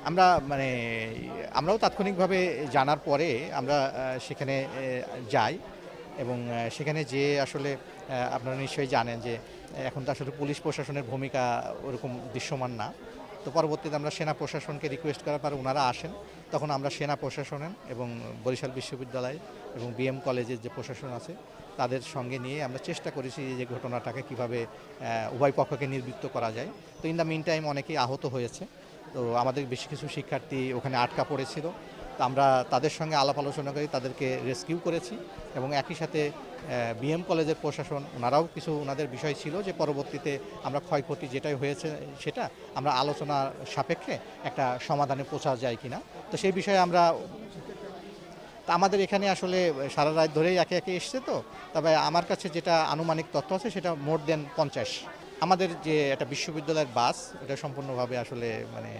আমরা মানে আমরাও তাৎক্ষণিকভাবে জানার পরে আমরা সেখানে যাই এবং সেখানে যেয়ে আসলে আপনারা নিশ্চয়ই জানেন যে এখন তো আসলে পুলিশ প্রশাসনের ভূমিকা ওরকম দৃশ্যমান না। তো পরবর্তীতে আমরা সেনা প্রশাসনকে রিকোয়েস্ট করার পর ওনারা আসেন। তখন আমরা সেনা প্রশাসনের এবং বরিশাল বিশ্ববিদ্যালয় এবং বিএম কলেজের যে প্রশাসন আছে তাদের সঙ্গে নিয়ে আমরা চেষ্টা করেছি যে ঘটনাটাকে কীভাবে উভয় পক্ষকে নির্বৃত্ত করা যায়। তো ইন দ্য মিন টাইম অনেকেই আহত হয়েছে। তো আমাদের বেশ কিছু শিক্ষার্থী ওখানে আটকা পড়েছিল। তো আমরা তাদের সঙ্গে আলাপ আলোচনা করে তাদেরকে রেস্কিউ করেছি এবং একই সাথে বিএম কলেজের প্রশাসন ওনারাও কিছু ওনাদের বিষয় ছিল যে পরবর্তীতে আমরা ক্ষয়ক্ষতি যেটাই হয়েছে সেটা আমরা আলোচনার সাপেক্ষে একটা সমাধানে পৌঁছা যায় কিনা। তো সেই বিষয়ে আমরা আমাদের এখানে আসলে সারা রাত ধরেই একে একে এসছে তো, তবে আমার কাছে যেটা আনুমানিক তথ্য আছে সেটা মোর দেন 50। আমাদের যে একটা বিশ্ববিদ্যালয়ের বাস, এটা সম্পূর্ণভাবে আসলে মানে